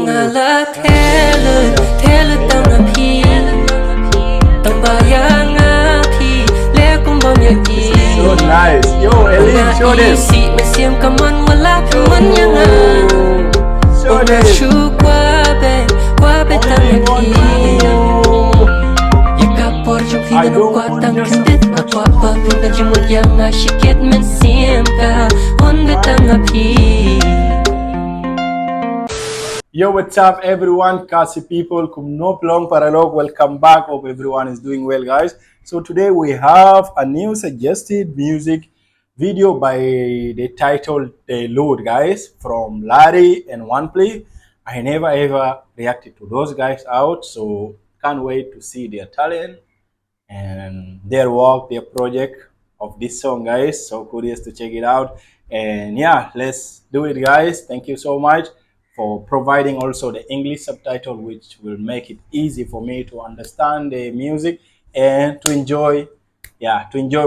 Ungala telu tanga pi Tambayanga pi Lekumbang yagi So nice. Yo, Elin, show this. Isi mesim kaman wala kaman yanga Show this. Shu kwabe tanga pi Yakapor jung I hina don't kwa want tang just- kendit Akwapa pinga jimut yanga shikit men sim ka Honde tanga pi Yo, what's up, everyone? Khasi people, kum no plong paralog. Welcome back. Hope everyone is doing well, guys. So today we have a new suggested music video by the title "THEH LUT," guys, from Lari and Wanpli. I never ever reacted to those guys out, so can't wait to see their talent and their work, their project of this song, guys. So curious to check it out. And yeah, let's do it, guys. Thank you so much for providing also the English subtitle, which will make it easy for me to understand the music and to enjoy,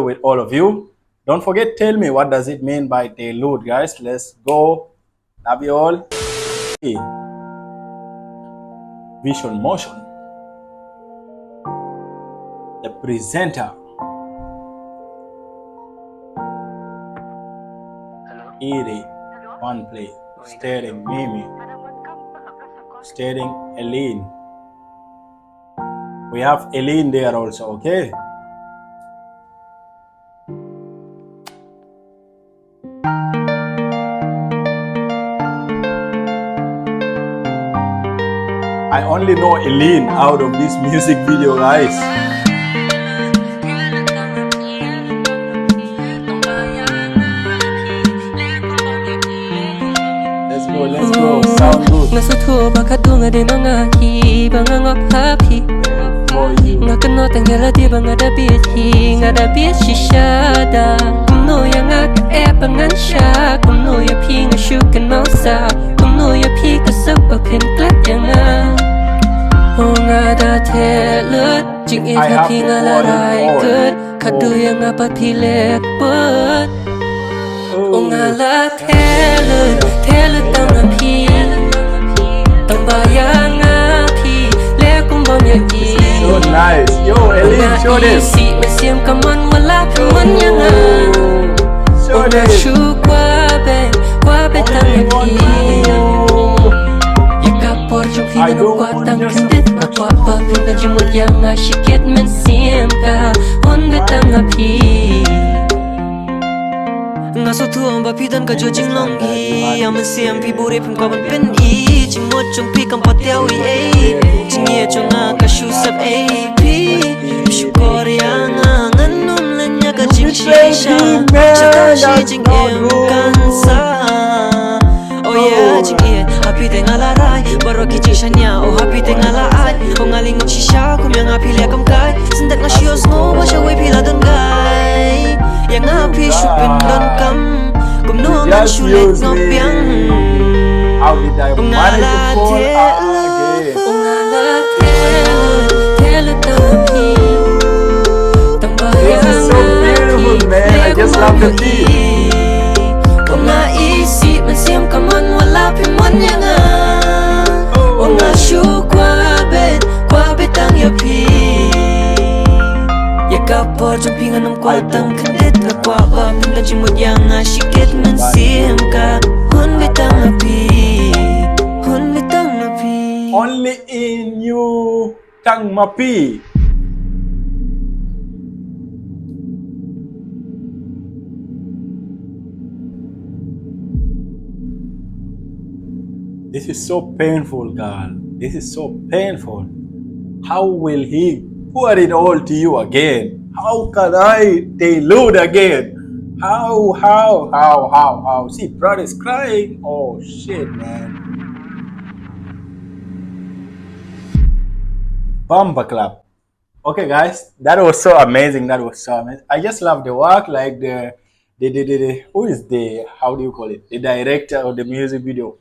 with all of you. Don't forget, tell me what does it mean by THEH LUT, guys. Let's go. Love you all. Vision motion. The presenter. Iari, Wanpli, staring Mimi, staring Eileen. We have Eileen there also, okay? I only know Eileen out of this music video, guys. Let's go, sound good. Ngasutu bakadunga de mga hi bangangok happy For you. Ngakano tangyala di banga da bit hi ngada bit shishada Kumno ya ngak epangan sha Kumno ya pi ngashukan mausa Kumno ya pi kasap apin klap yang nga O ngada THEH LUT Jing I ita have pi to ngalarai call it good all. Kadu yang apat pi lek but O ngala THEH LUT tanga pi Tambayanga pi Lekumbang yagi So nice. Yo, Eileen, show this. Isi mesim kaman wala kaman yanga Show this. Shu kwabe tanga pi Yakapor jung I hina don't kwa want tang just- kendit Akwapa pinga jimut yanga shikit men sim ka Honde tanga pi Ngaso tuong bapidan ka jojing long hi Aman siyam pi buri pim kwa ban pen i Jing mo chung pi kam patiaw i ay Jing ye chung nga ka shu sab ay pi Mishu kori nga nganum lanya ka jing shisha Chaka shi jing em kansa Oh yeah jing ie happy te ngalaray Baro ki jing shanya oh happy te ngalaay O ngaling og shisha kumyang happy liakam kay Sendak nga shiyos mo ba siya way pila don gay Yang api syupin dan kam Kumnuangan Just sulit use me. ngopiang How did I manage to fall again? Ungala THEH LUT tanga pi This is so beautiful, man. I just love the beat. Unga isi mesim kaman wala piman yanga Unga shu kwabe tang yapi Yakapor jung pingan ng kwatang kandit Akwaba pinga jimut yanga shikit men sim ka Hun bitang api Only in you, Tang Mapi. This is so painful, girl. This is so painful. How will he put it all to you again? How can I THEH LUT again? How? See, brother's crying. Oh shit, man. Bumper clap. Okay, guys, that was so amazing. I just love the work, like the who is the, how do you call it? The director of the music video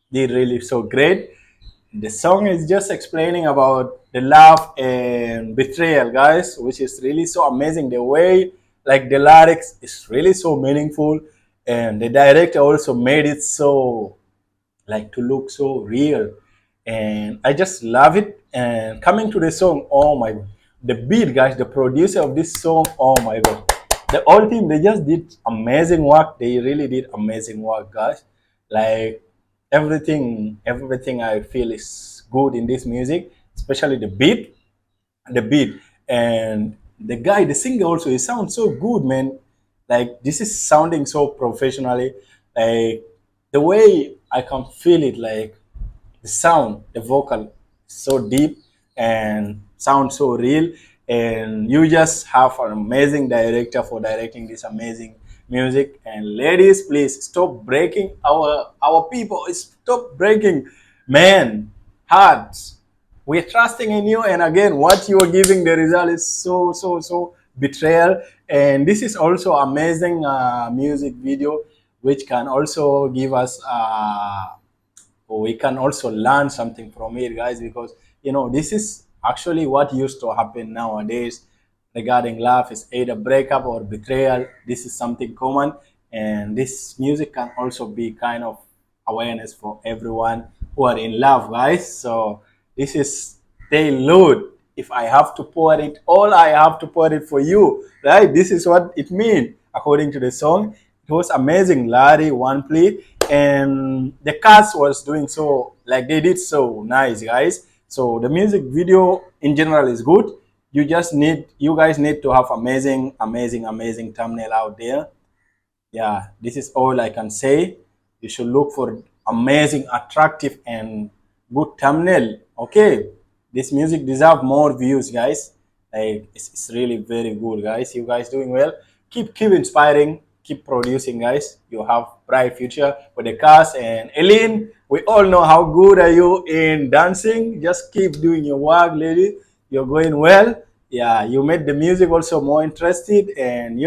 did really so great. The song is just explaining about the love and betrayal, guys, which is really so amazing. The way, like the lyrics is really so meaningful, and the director also made it so, like, to look so real. and I just love it. And coming to the song, oh my god, the beat, guys, the producer of this song, oh my god, the whole team, they just did amazing work. They really did amazing work, guys. Like everything I feel is good in this music, especially the beat, and the guy, the singer also, it sounds so good, man. Like this is sounding so professionally, like the way I can feel it, like the sound, the vocal, so deep and sound so real. And you just have an amazing director for directing this amazing music. And ladies, please stop breaking our people. Stop breaking, man, hearts. We're trusting in you, and again, what you are giving, the result is so betrayal. And this is also amazing music video, which can also give us we can also learn something from it, guys, because this is actually what used to happen nowadays regarding love, is either breakup or betrayal. This is something common, and this music can also be kind of awareness for everyone who are in love, guys. So this is THEH LUT. If I have to pour it, all I have to pour it for you, right? This is what it means according to the song. It was amazing, Lari, Wanpli, and the cast was doing so, like they did so nice, guys. So the music video in general is good. You guys need to have amazing thumbnail out there. Yeah, this is all I can say. You should look for amazing, attractive, and good thumbnail. Okay, this music deserve more views, guys. Like it's really very good, guys. You guys doing well. Keep inspiring. Keep producing, guys. You have bright future for the cast. And Eileen, we all know how good are you in dancing. Just keep doing your work, lady. You're going well. Yeah, you made the music also more interested, and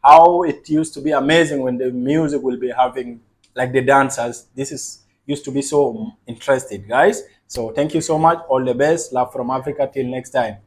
how it used to be amazing when the music will be having like the dancers. This is used to be so interested, guys. So thank you so much. All the best. Love from Africa. Till next time.